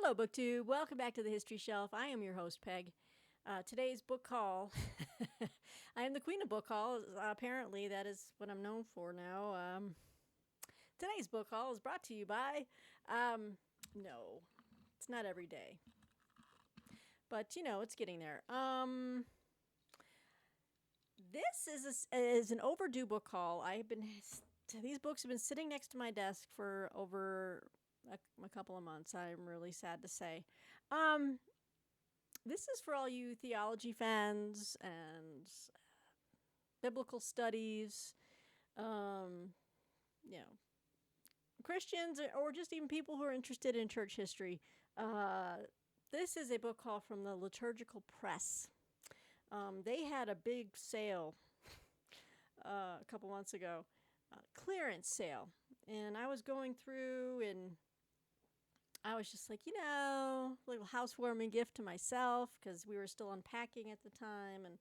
Hello, BookTube. Welcome back to the History Shelf. I am your host, Peg. Today's book haul. I am the queen of book hauls. Apparently, that is what I'm known for now. Today's book haul is brought to you by. No, it's not every day, but it's getting there. This is an overdue book haul. These books have been sitting next to my desk for over a couple of months. I'm really sad to say. This is for all you theology fans and biblical studies, Christians or just even people who are interested in church history. This is a book haul from the Liturgical Press. They had a big sale a couple months ago, clearance sale, and I was going through and I was just like, little housewarming gift to myself because we were still unpacking at the time. And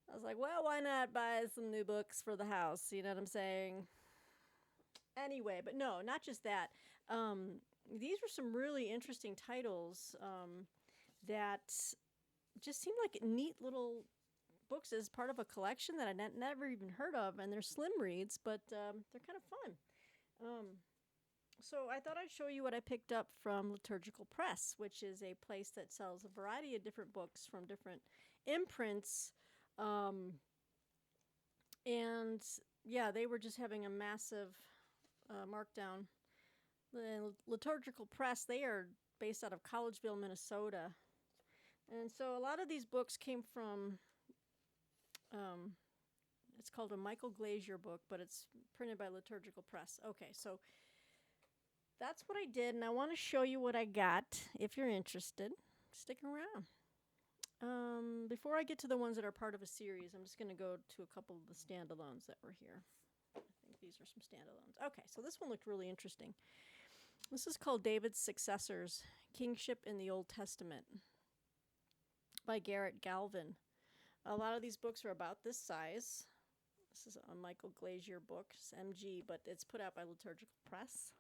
I was like, well, why not buy some new books for the house? You know what I'm saying? Anyway, but no, not just that. These were some really interesting titles that just seemed like neat little books as part of a collection that I never even heard of. And they're slim reads, but they're kind of fun. So I thought I'd show you what I picked up from Liturgical Press, which is a place that sells a variety of different books from different imprints. And yeah, they were just having a massive markdown. The Liturgical Press, they are based out of Collegeville, Minnesota. And so a lot of these books came from, it's called a Michael Glazier book, but it's printed by Liturgical Press. Okay, so that's what I did, and I want to show you what I got. If you're interested, stick around. Before I get to the ones that are part of a series, I'm just going to go to a couple of the standalones that were here. I think these are some standalones. Okay, so this one looked really interesting. This is called David's Successors, Kingship in the Old Testament by Garrett Galvin. A lot of these books are about this size. This is a Michael Glazier book, it's MG, but it's put out by Liturgical Press.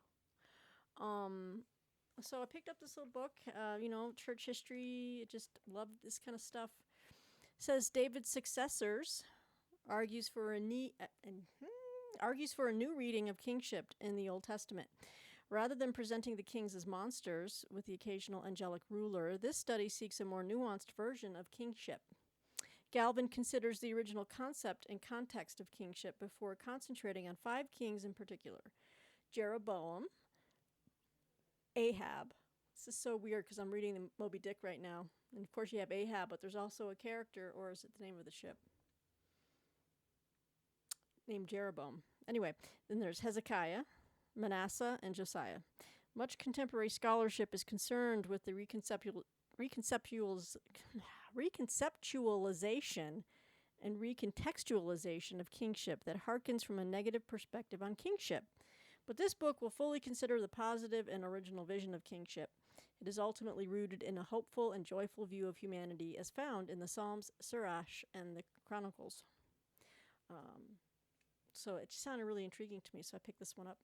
So I picked up this little book, church history, just love this kind of stuff. It says David's Successors argues for a new reading of kingship in the Old Testament. Rather than presenting the kings as monsters with the occasional angelic ruler, this study seeks a more nuanced version of kingship. Galvin considers the original concept and context of kingship before concentrating on 5 kings in particular: Jeroboam, Ahab. This is so weird because I'm reading the Moby Dick right now. And of course you have Ahab, but there's also a character, or is it the name of the ship? Named Jeroboam. Anyway, then there's Hezekiah, Manasseh, and Josiah. Much contemporary scholarship is concerned with the reconceptualization and recontextualization of kingship that harkens from a negative perspective on kingship. But this book will fully consider the positive and original vision of kingship. It is ultimately rooted in a hopeful and joyful view of humanity as found in the Psalms, Sirach, and the Chronicles. So it just sounded really intriguing to me, so I picked this one up.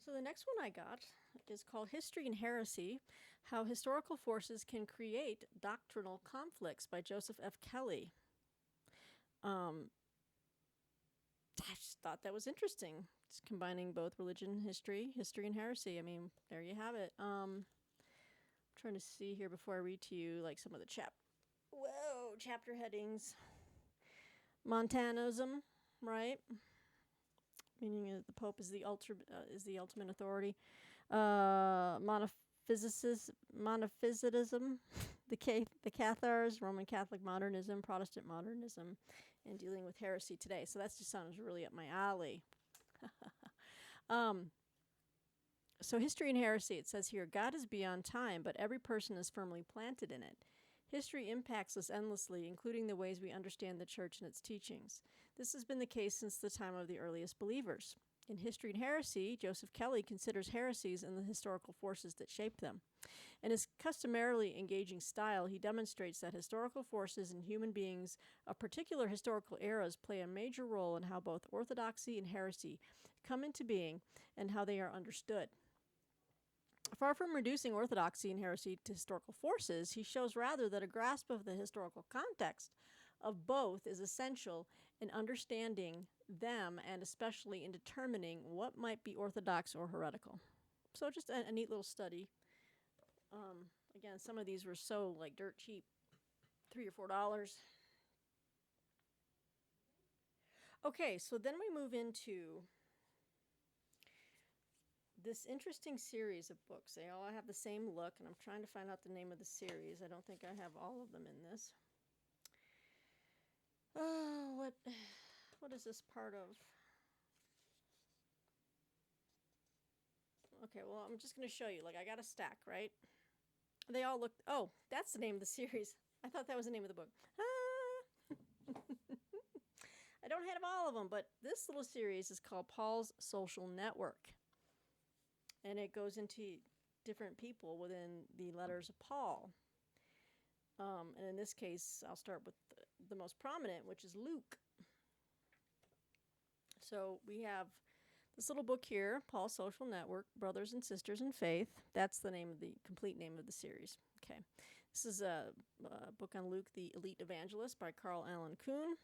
So the next one I got is called History and Heresy, How Historical Forces Can Create Doctrinal Conflicts by Joseph F. Kelly. I just thought that was interesting. It's combining both religion, history, and heresy. I mean, there you have it. I'm trying to see here before I read to you like some of the chapter headings. Montanism, right? Meaning the Pope is the ultimate authority. Monophysitism, the Cathars, Roman Catholic modernism, Protestant modernism, and dealing with heresy today. So that just sounds really up my alley. So history and heresy, it says here, God is beyond time, but every person is firmly planted in it. History impacts us endlessly, including the ways we understand the church and its teachings. This has been the case since the time of the earliest believers. In History and Heresy, Joseph Kelly considers heresies and the historical forces that shape them. In his customarily engaging style, he demonstrates that historical forces and human beings of particular historical eras play a major role in how both orthodoxy and heresy come into being and how they are understood. Far from reducing orthodoxy and heresy to historical forces, he shows rather that a grasp of the historical context of both is essential in understanding them and especially in determining what might be orthodox or heretical. So just a neat little study. Again, some of these were so like dirt cheap, $3 or $4. Okay, so then we move into this interesting series of books. They all have the same look, and I'm trying to find out the name of the series. I don't think I have all of them in this. Oh, what is this part of? Okay, well, I'm just going to show you. Like, I got a stack, right? They all look... Oh, that's the name of the series. I thought that was the name of the book. I don't have all of them, but this little series is called Paul's Social Network. And it goes into different people within the letters of Paul. And in this case, I'll start with the most prominent, which is Luke. So we have this little book here, Paul's Social Network, Brothers and Sisters in Faith. That's the complete name of the series. Okay. This is a book on Luke, the Elite Evangelist by Carl Allen Kuhn.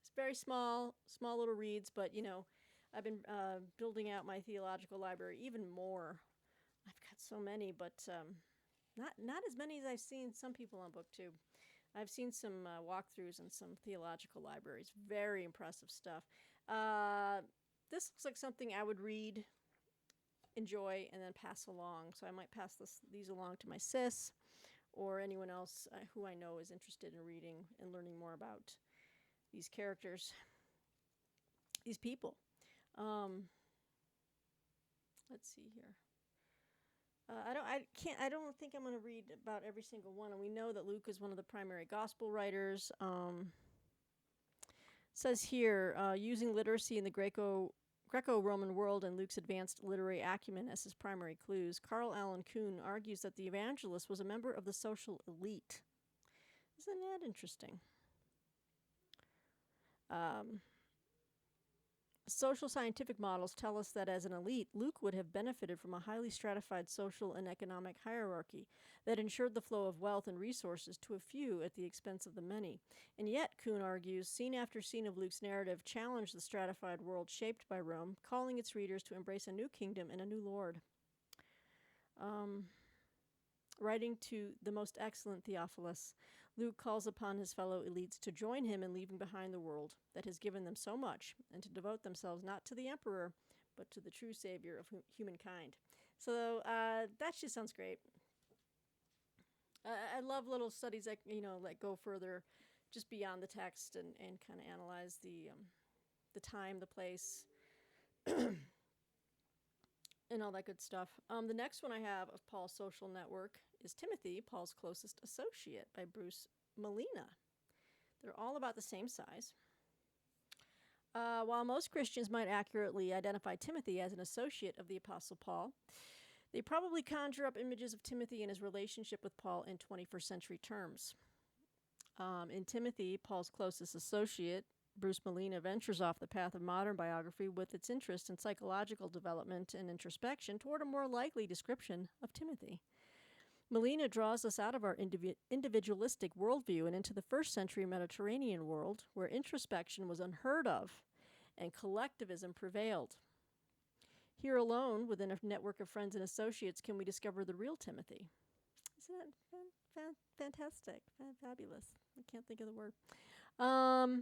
It's very small little reads, but, I've been building out my theological library even more. I've got so many, but not as many as I've seen some people on BookTube. I've seen some walkthroughs and some theological libraries. Very impressive stuff. This looks like something I would read, enjoy, and then pass along. So I might pass these along to my sis or anyone else who I know is interested in reading and learning more about these characters, these people. Let's see here. I don't think I'm going to read about every single one. And we know that Luke is one of the primary gospel writers. Says here, using literacy in the Greco-Roman world and Luke's advanced literary acumen as his primary clues, Carl Allen Kuhn argues that the evangelist was a member of the social elite. Isn't that interesting? Social scientific models tell us that as an elite, Luke would have benefited from a highly stratified social and economic hierarchy that ensured the flow of wealth and resources to a few at the expense of the many. And yet, Kuhn argues, scene after scene of Luke's narrative challenged the stratified world shaped by Rome, calling its readers to embrace a new kingdom and a new Lord. Writing to the most excellent Theophilus, Luke calls upon his fellow elites to join him in leaving behind the world that has given them so much and to devote themselves not to the emperor, but to the true savior of humankind. So that just sounds great. I love little studies that, that go further just beyond the text and kind of analyze the time, the place, and all that good stuff. The next one I have of Paul's Social Network is Timothy, Paul's Closest Associate by Bruce Molina. They're all about the same size. While most Christians might accurately identify Timothy as an associate of the Apostle Paul, they probably conjure up images of Timothy and his relationship with Paul in 21st century terms. In Timothy, Paul's closest associate, Bruce Molina ventures off the path of modern biography with its interest in psychological development and introspection toward a more likely description of Timothy. Molina draws us out of our individualistic worldview and into the first century Mediterranean world, where introspection was unheard of and collectivism prevailed. Here alone, within a network of friends and associates, can we discover the real Timothy. Isn't that fantastic? Fabulous. I can't think of the word. Yeah,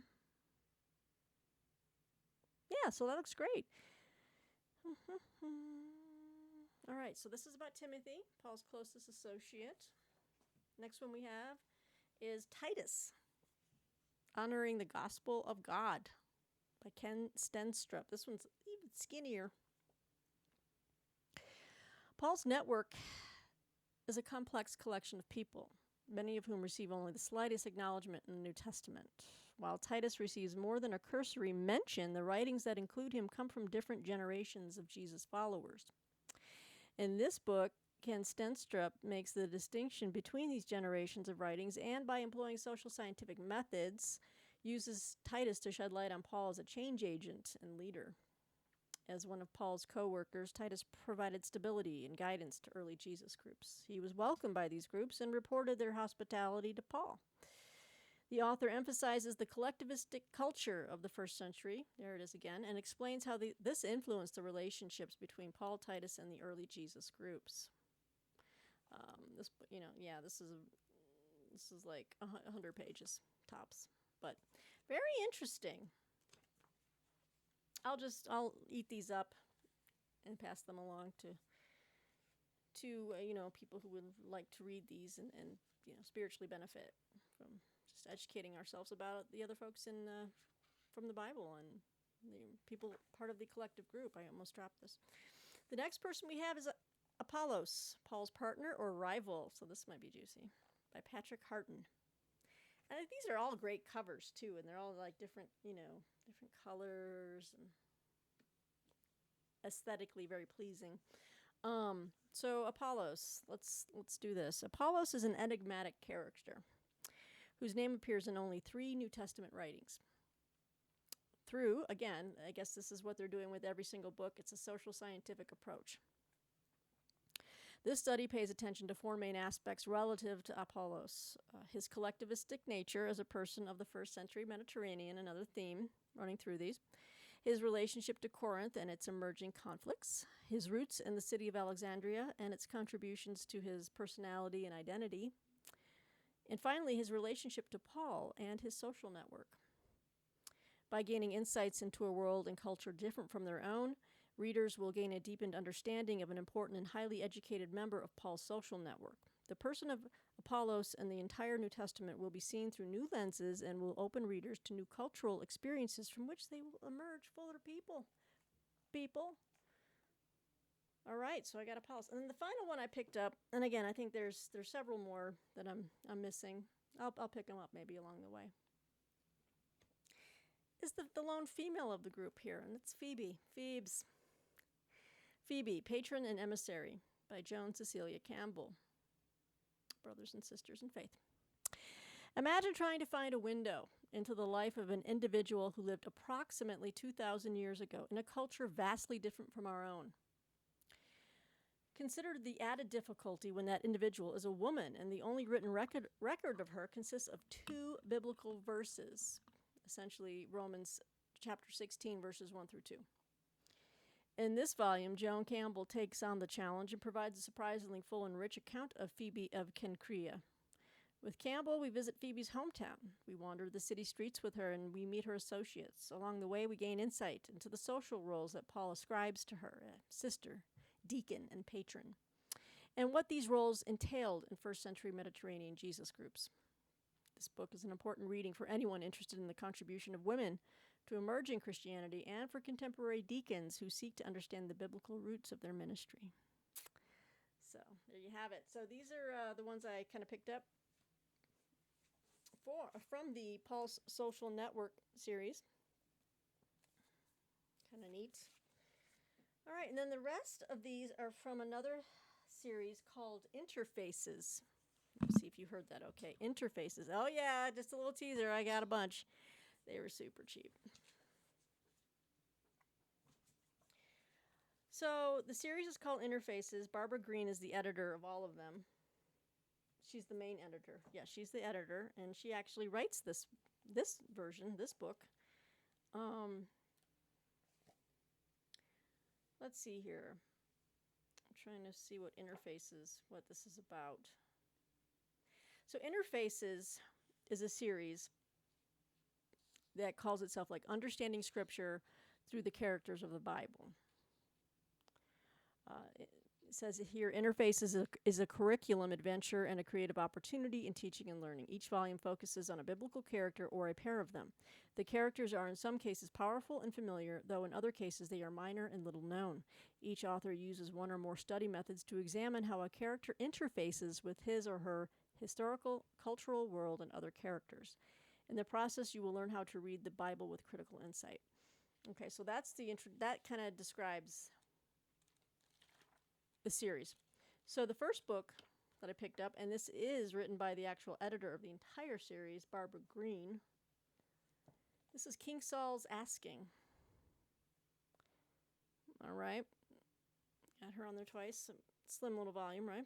so that looks great. All right, so this is about Timothy, Paul's closest associate. Next one we have is Titus, Honoring the Gospel of God by Ken Stenstrup. This one's even skinnier. Paul's network is a complex collection of people, many of whom receive only the slightest acknowledgement in the New Testament. While Titus receives more than a cursory mention, the writings that include him come from different generations of Jesus' followers. In this book, Ken Stenstrup makes the distinction between these generations of writings and, by employing social scientific methods, uses Titus to shed light on Paul as a change agent and leader. As one of Paul's co-workers, Titus provided stability and guidance to early Jesus groups. He was welcomed by these groups and reported their hospitality to Paul. The author emphasizes the collectivistic culture of the first century, there it is again, and explains how this influenced the relationships between Paul, Titus, and the early Jesus groups. This is like 100 pages tops, but very interesting. I'll eat these up and pass them along to people who would like to read these and spiritually benefit from just educating ourselves about the other folks from the Bible and the people part of the collective group. I almost dropped this. The next person we have is Apollos, Paul's partner or rival. So this might be juicy. By Patrick Harton. And these are all great covers too, and they're all like different colors and aesthetically very pleasing. So Apollos, let's do this. Apollos is an enigmatic character whose name appears in only 3 New Testament writings. Again, I guess this is what they're doing with every single book. It's a social scientific approach. This study pays attention to 4 main aspects relative to Apollos. His collectivistic nature as a person of the first century Mediterranean, another theme running through these. His relationship to Corinth and its emerging conflicts. His roots in the city of Alexandria and its contributions to his personality and identity. And finally, his relationship to Paul and his social network. By gaining insights into a world and culture different from their own, readers will gain a deepened understanding of an important and highly educated member of Paul's social network. The person of Apollos and the entire New Testament will be seen through new lenses and will open readers to new cultural experiences from which they will emerge fuller people. All right, so I got Apollos. And then the final one I picked up, and again, I think there's several more that I'm missing. I'll pick them up maybe along the way. Is the lone female of the group here, and it's Phoebe. Phoebe, Patron and Emissary, by Joan Cecilia Campbell. Brothers and sisters in faith. Imagine trying to find a window into the life of an individual who lived approximately 2,000 years ago in a culture vastly different from our own. Consider the added difficulty when that individual is a woman and the only written record of her consists of 2 biblical verses, essentially Romans chapter 16, verses 1 through 2. In this volume, Joan Campbell takes on the challenge and provides a surprisingly full and rich account of Phoebe of Cenchrea. With Campbell, we visit Phoebe's hometown. We wander the city streets with her and we meet her associates. Along the way, we gain insight into the social roles that Paul ascribes to her, sister, deacon, and patron, and what these roles entailed in first century Mediterranean Jesus groups. This book is an important reading for anyone interested in the contribution of women to emerging Christianity and for contemporary deacons who seek to understand the biblical roots of their ministry. So there you have it. So these are the ones I kind of picked up from the Paul's Social Network series. Kind of neat. All right, and then the rest of these are from another series called Interfaces. Let's see if you heard that okay. Interfaces. Oh yeah, just a little teaser. I got a bunch. They were super cheap. So the series is called Interfaces. Barbara Green is the editor of all of them. She's the main editor. Yeah, she's the editor, and she actually writes this version, this book. Let's see here. I'm trying to see what this is about. So Interfaces is a series that calls itself like Understanding Scripture Through the Characters of the Bible. It says here, Interfaces is a curriculum adventure and a creative opportunity in teaching and learning. Each volume focuses on a biblical character or a pair of them. The characters are in some cases powerful and familiar, though in other cases they are minor and little known. Each author uses one or more study methods to examine how a character interfaces with his or her historical, cultural world and other characters. In the process, you will learn how to read the Bible with critical insight. Okay, so that's that kind of describes the series. So the first book that I picked up, and this is written by the actual editor of the entire series, Barbara Green. This is King Saul's Asking. All right. Got her on there twice. Slim little volume, right?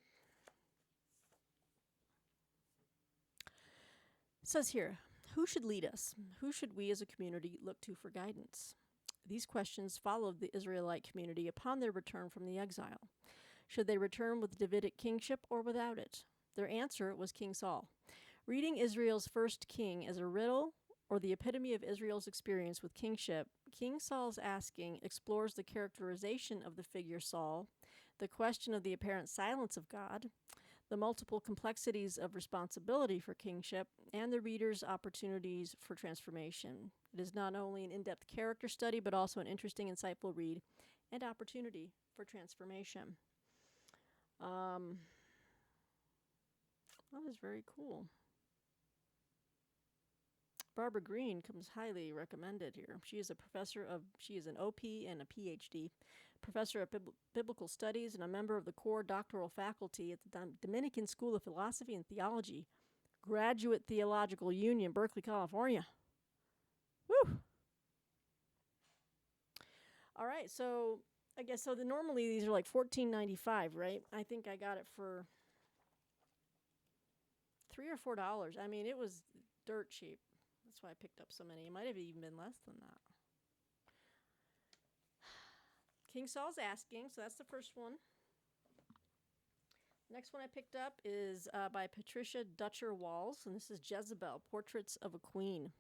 It says here, who should lead us? Who should we as a community look to for guidance? These questions followed the Israelite community upon their return from the exile. Should they return with Davidic kingship or without it? Their answer was King Saul. Reading Israel's first king as a riddle or the epitome of Israel's experience with kingship, King Saul's asking explores the characterization of the figure Saul, the question of the apparent silence of God, the multiple complexities of responsibility for kingship, and the reader's opportunities for transformation. It is not only an in-depth character study, but also an interesting, insightful read and opportunity for transformation. That is very cool. Barbara Green comes highly recommended here. She is an OP and a PhD, professor of biblical studies and a member of the core doctoral faculty at the Dominican School of Philosophy and Theology, Graduate Theological Union, Berkeley, California. Woo! All right, so I guess normally these are like $14.95, right? I think I got it for $3 or $4. I mean, it was dirt cheap. That's why I picked up so many. It might have even been less than that. King Saul's Asking, so that's the first one. The next one I picked up is by Patricia Dutcher Walls, and this is Jezebel, Portraits of a Queen.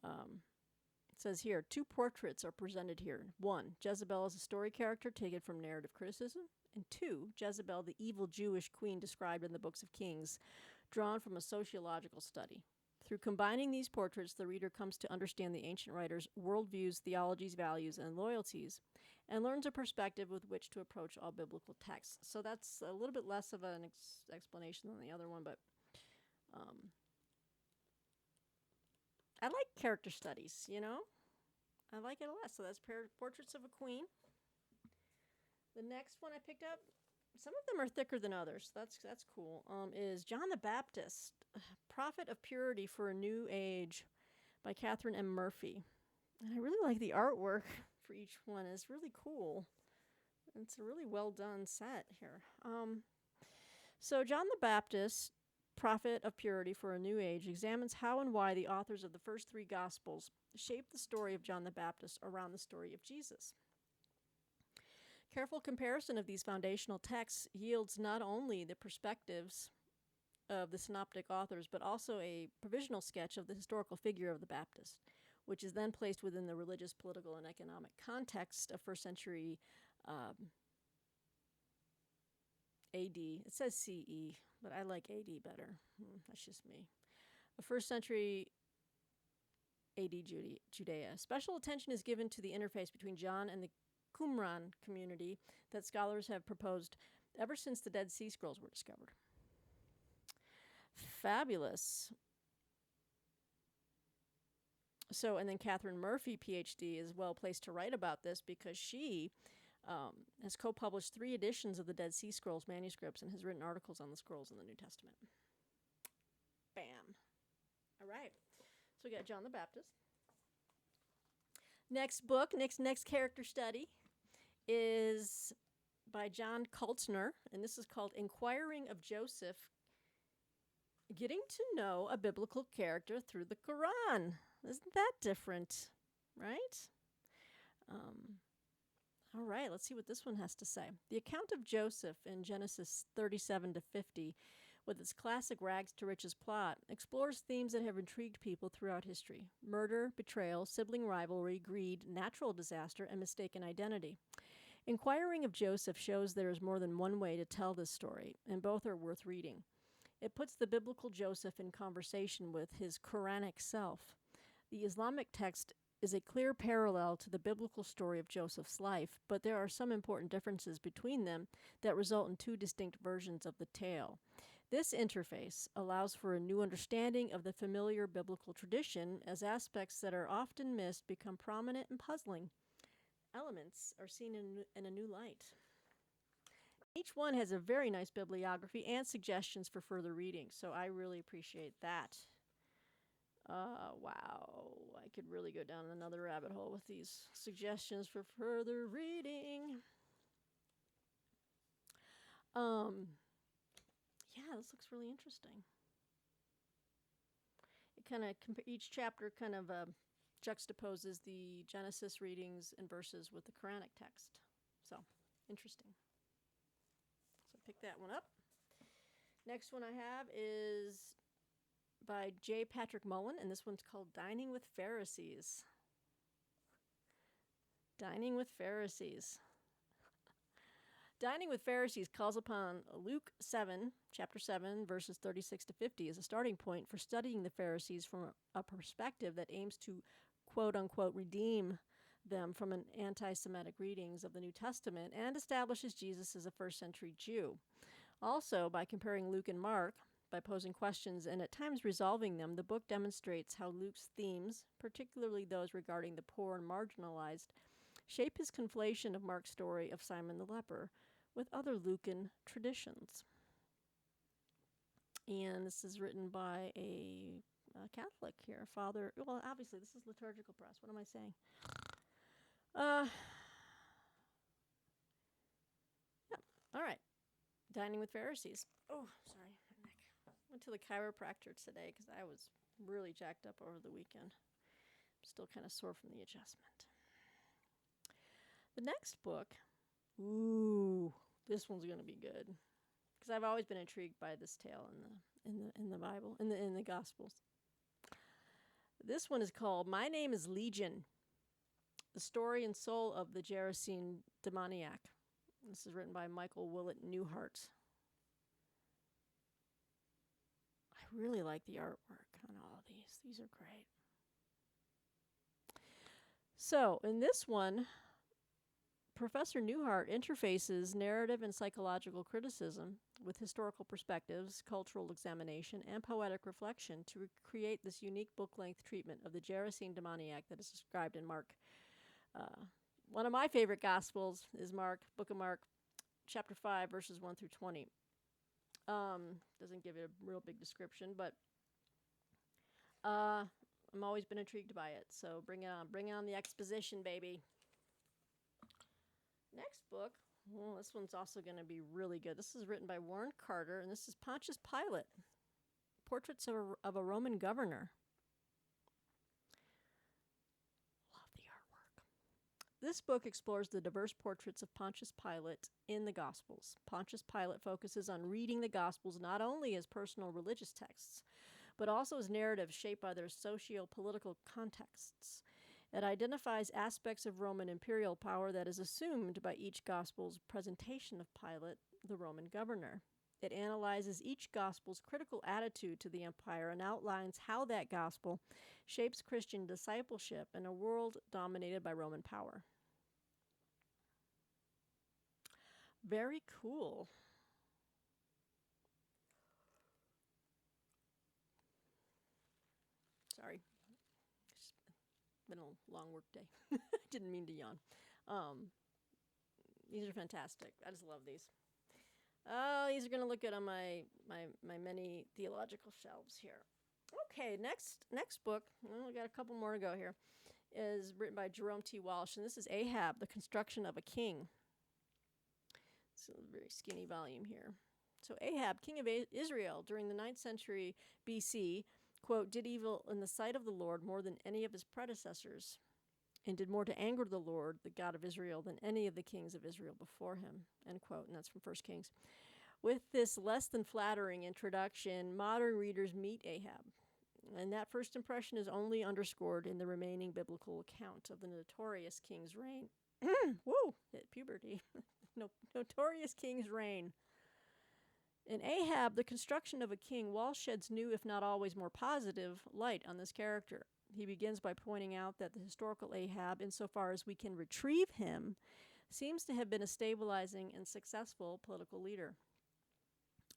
It says here, 2 portraits are presented here. 1, Jezebel is a story character taken from narrative criticism. And 2, Jezebel, the evil Jewish queen described in the books of Kings, drawn from a sociological study. Through combining these portraits, the reader comes to understand the ancient writers' worldviews, theologies, values, and loyalties, and learns a perspective with which to approach all biblical texts. So that's a little bit less of an explanation than the other one, but I like character studies, you know? I like it a lot. So that's Portraits of a Queen. The next one I picked up, some of them are thicker than others. That's cool. Is John the Baptist, Prophet of Purity for a New Age by Catherine M. Murphy. And I really like the artwork for each one. It's really cool. It's a really well done set here. So John the Baptist, Prophet of Purity for a New Age, examines how and why the authors of the first 3 Gospels shaped the story of John the Baptist around the story of Jesus. Careful comparison of these foundational texts yields not only the perspectives of the synoptic authors, but also a provisional sketch of the historical figure of the Baptist, which is then placed within the religious, political, and economic context of first century AD. It says CE, but I like AD better. That's just me. The first century AD Judea. Special attention is given to the interface between John and the Qumran community that scholars have proposed ever since the Dead Sea Scrolls were discovered. Fabulous. So, and then Catherine Murphy, PhD, is well placed to write about this because she has co-published 3 editions of the Dead Sea Scrolls manuscripts and has written articles on the scrolls in the New Testament. Bam. All right. So we got John the Baptist. Next book, next character study is by John Kaltner, and this is called Inquiring of Joseph, Getting to Know a Biblical Character Through the Quran. Isn't that different, right? All right, let's see what this one has to say. The account of Joseph in Genesis 37 to 50, with its classic rags to riches plot, explores themes that have intrigued people throughout history: murder, betrayal, sibling rivalry, greed, natural disaster, and mistaken identity. Inquiring of Joseph shows there is more than one way to tell this story, and both are worth reading. It puts the biblical Joseph in conversation with his Quranic self. The Islamic text is a clear parallel to the biblical story of Joseph's life, but there are some important differences between them that result in 2 distinct versions of the tale. This interface allows for a new understanding of the familiar biblical tradition, as aspects that are often missed become prominent and puzzling. Elements are seen in a new light. Each one has a very nice bibliography and suggestions for further reading, so I really appreciate that. Wow, I could really go down another rabbit hole with these suggestions for further reading. Yeah, this looks really interesting. It kind of each chapter kind of juxtaposes the Genesis readings and verses with the Quranic text. So, interesting. So, pick that one up. Next one I have is by J. Patrick Mullen, and this one's called Dining with Pharisees. Dining with Pharisees. Dining with Pharisees calls upon Luke 7, chapter 7, verses 36 to 50 as a starting point for studying the Pharisees from a perspective that aims to, quote-unquote, redeem them from an anti-Semitic readings of the New Testament and establishes Jesus as a first-century Jew. Also, by comparing Luke and Mark, by posing questions and at times resolving them, the book demonstrates how Luke's themes, particularly those regarding the poor and marginalized, shape his conflation of Mark's story of Simon the leper with other Lucan traditions. And this is written by a Catholic here, Father. Well, obviously, this is Liturgical Press. What am I saying? Yep. All right. Dining with Pharisees. Oh, sorry, my neck. Went to the chiropractor today because I was really jacked up over the weekend. I'm still kind of sore from the adjustment. The next book, ooh, this one's going to be good because I've always been intrigued by this tale in the Bible, in the Gospels. This one is called My Name is Legion, the story and soul of the Gerasene demoniac. This is written by Michael Willett Newhart. I really like the artwork on all of these. These are great. So, in this one, Professor Newhart interfaces narrative and psychological criticism with historical perspectives, cultural examination, and poetic reflection to create this unique book-length treatment of the Gerasene demoniac that is described in Mark. One of my favorite Gospels is Mark, Book of Mark, chapter 5, verses 1 through 20. Doesn't give it a real big description, but I'm always been intrigued by it. So bring it on. Bring on the exposition, baby. Next book, well, this one's also going to be really good. This is written by Warren Carter, and this is Pontius Pilate, Portraits of a Roman Governor. Love the artwork. This book explores the diverse portraits of Pontius Pilate in the Gospels. Pontius Pilate focuses on reading the Gospels not only as personal religious texts, but also as narratives shaped by their socio-political contexts. It identifies aspects of Roman imperial power that is assumed by each Gospel's presentation of Pilate, the Roman governor. It analyzes each Gospel's critical attitude to the empire and outlines how that Gospel shapes Christian discipleship in a world dominated by Roman power. Very cool. Sorry. It's been a long work day. Didn't mean to yawn. These are fantastic. I just love these. These are going to look good on my many theological shelves here. Okay, next book, we got a couple more to go here, is written by Jerome T. Walsh, and this is Ahab, The Construction of a King. It's a very skinny volume here. So Ahab, king of Israel during the 9th century BC, quote, did evil in the sight of the Lord more than any of his predecessors, and did more to anger the Lord, the God of Israel, than any of the kings of Israel before him, end quote, and that's from 1 Kings. With this less than flattering introduction, modern readers meet Ahab, and that first impression is only underscored in the remaining biblical account of the notorious king's reign. Whoa, hit puberty. Notorious king's reign. In Ahab, The Construction of a King, Walsh sheds new, if not always more positive, light on this character. He begins by pointing out that the historical Ahab, insofar as we can retrieve him, seems to have been a stabilizing and successful political leader.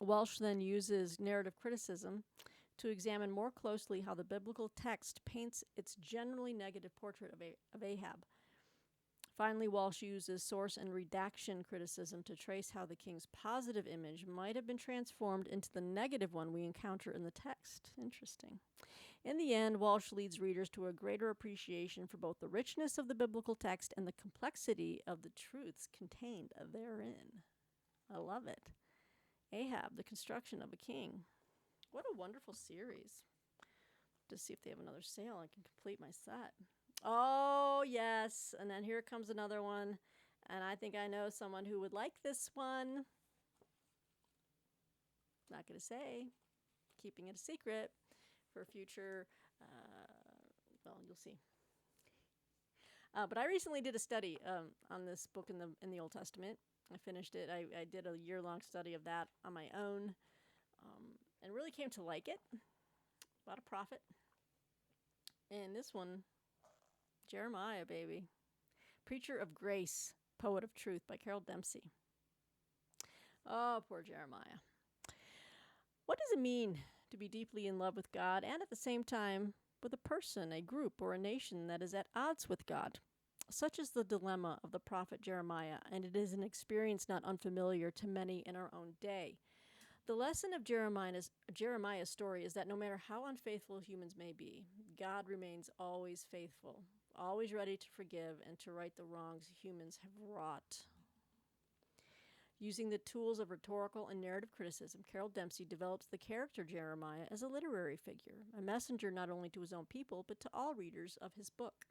Walsh then uses narrative criticism to examine more closely how the biblical text paints its generally negative portrait of Ahab. Finally, Walsh uses source and redaction criticism to trace how the king's positive image might have been transformed into the negative one we encounter in the text. Interesting. In the end, Walsh leads readers to a greater appreciation for both the richness of the biblical text and the complexity of the truths contained therein. I love it. Ahab, the construction of a king. What a wonderful series. To see if they have another sale, I can complete my set. Oh, yes. And then here comes another one. And I think I know someone who would like this one. Not going to say. Keeping it a secret for future, well, you'll see. But I recently did a study on this book in the Old Testament. I finished it. I did a year-long study of that on my own, and really came to like it. About a prophet. And this one, Jeremiah, baby. Preacher of Grace, Poet of Truth by Carol Dempsey. Oh, poor Jeremiah. What does it mean to be deeply in love with God and at the same time with a person, a group, or a nation that is at odds with God? Such is the dilemma of the prophet Jeremiah, and it is an experience not unfamiliar to many in our own day. The lesson of Jeremiah's story is that no matter how unfaithful humans may be, God remains always faithful, always ready to forgive and to right the wrongs humans have wrought. Using the tools of rhetorical and narrative criticism, Carol Dempsey develops the character Jeremiah as a literary figure, a messenger not only to his own people, but to all readers of his book.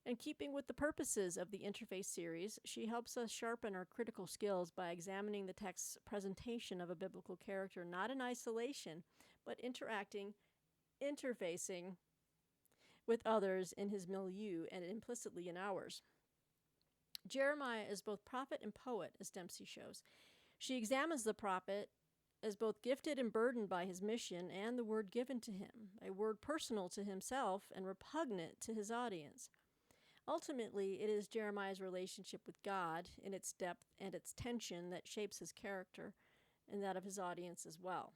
In keeping with the purposes of the Interface series, she helps us sharpen our critical skills by examining the text's presentation of a biblical character not in isolation, but interfacing with others in his milieu and implicitly in ours. Jeremiah is both prophet and poet, as Dempsey shows. She examines the prophet as both gifted and burdened by his mission and the word given to him, a word personal to himself and repugnant to his audience. Ultimately, it is Jeremiah's relationship with God, in its depth and its tension, that shapes his character and that of his audience as well.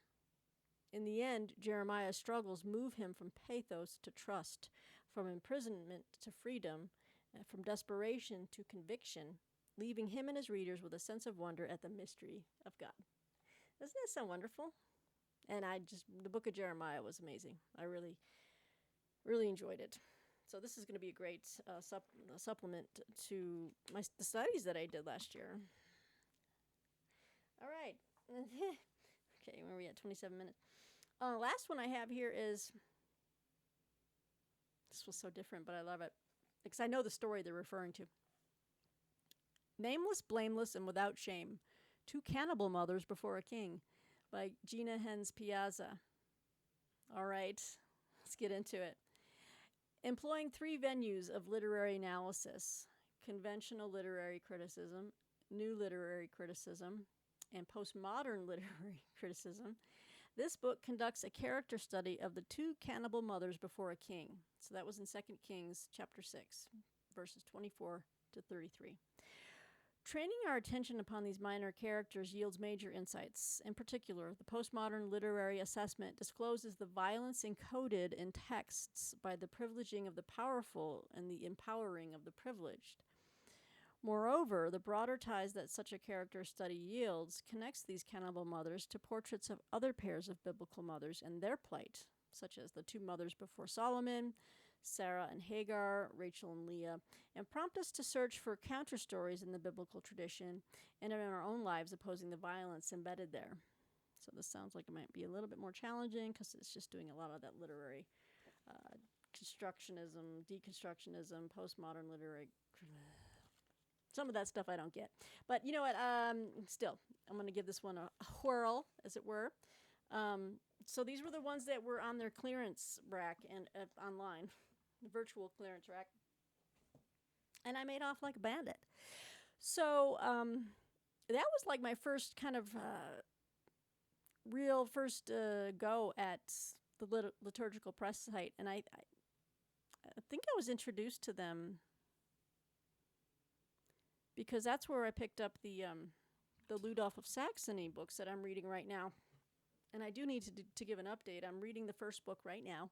In the end, Jeremiah's struggles move him from pathos to trust, from imprisonment to freedom, from desperation to conviction, leaving him and his readers with a sense of wonder at the mystery of God. Doesn't that sound wonderful? And the book of Jeremiah was amazing. I really, really enjoyed it. So this is going to be a great supplement to the studies that I did last year. All right. Okay, where are we at? 27 minutes. Last one I have here is, this was so different, but I love it, because I know the story they're referring to. Nameless, Blameless, and Without Shame, Two Cannibal Mothers Before a King by Gina Hens Piazza. All right, let's get into it. Employing three venues of literary analysis: conventional literary criticism, new literary criticism, and postmodern literary criticism, this book conducts a character study of the two cannibal mothers before a king. So that was in 2 Kings chapter 6, verses 24 to 33. Training our attention upon these minor characters yields major insights. In particular, the postmodern literary assessment discloses the violence encoded in texts by the privileging of the powerful and the empowering of the privileged. Moreover, the broader ties that such a character study yields connects these cannibal mothers to portraits of other pairs of biblical mothers and their plight, such as the two mothers before Solomon, Sarah and Hagar, Rachel and Leah, and prompt us to search for counter-stories in the biblical tradition and in our own lives opposing the violence embedded there. So this sounds like it might be a little bit more challenging because it's just doing a lot of that literary constructionism, deconstructionism, postmodern literary. Some of that stuff I don't get. But you know what? Still, I'm going to give this one a whirl, as it were. So these were the ones that were on their clearance rack and online, the virtual clearance rack. And I made off like a bandit. So that was like my first kind of real first go at the Liturgical Press site. And I think I was introduced to them because that's where I picked up the Ludolf of Saxony books that I'm reading right now. And I do need to give an update. I'm reading the first book right now,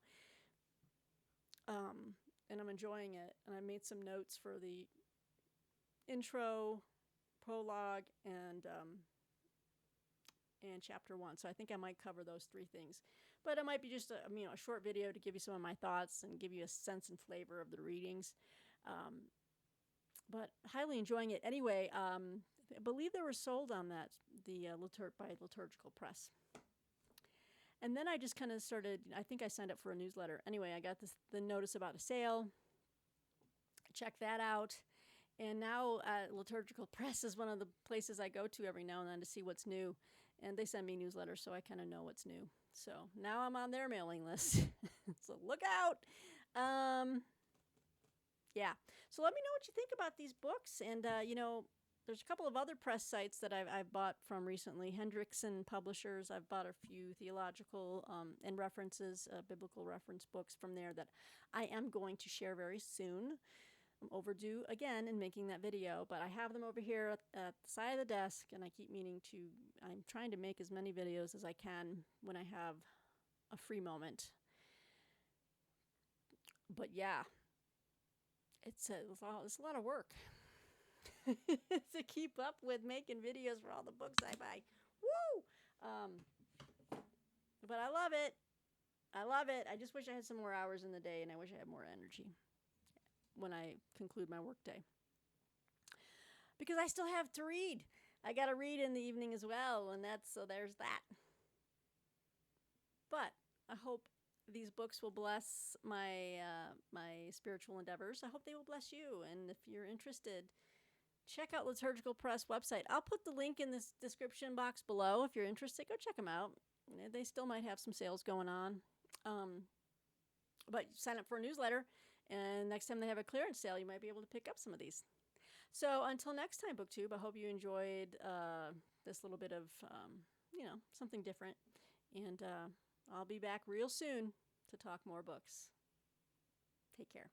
and I'm enjoying it. And I made some notes for the intro, prologue, and chapter 1. So I think I might cover those three things. but it might be just a short video to give you some of my thoughts and give you a sense and flavor of the readings. But highly enjoying it. Anyway, I believe they were sold on that by Liturgical Press. And then I just kind of started. I think I signed up for a newsletter. Anyway, I got the notice about a sale. Check that out. And now Liturgical Press is one of the places I go to every now and then to see what's new. And they send me newsletters, so I kind of know what's new. So now I'm on their mailing list. So look out. Yeah. So let me know what you think about these books. And, there's a couple of other press sites that I've bought from recently. Hendrickson Publishers. I've bought a few theological and references, biblical reference books from there that I am going to share very soon. I'm overdue again in making that video, but I have them over here at the side of the desk, and I'm trying to make as many videos as I can when I have a free moment. But yeah, it's a lot of work to keep up with making videos for all the books I buy. Woo! But I love it. I love it. I just wish I had some more hours in the day, and I wish I had more energy when I conclude my work day. Because I still have to read. I got to read in the evening as well, and there's that. But I hope these books will bless my spiritual endeavors. I hope they will bless you. And if you're interested, check out Liturgical Press website. I'll put the link in this description box below. If you're interested, go check them out. They still might have some sales going on. But sign up for a newsletter, and next time they have a clearance sale, you might be able to pick up some of these. So until next time, BookTube, I hope you enjoyed this little bit of, something different. And I'll be back real soon to talk more books. Take care.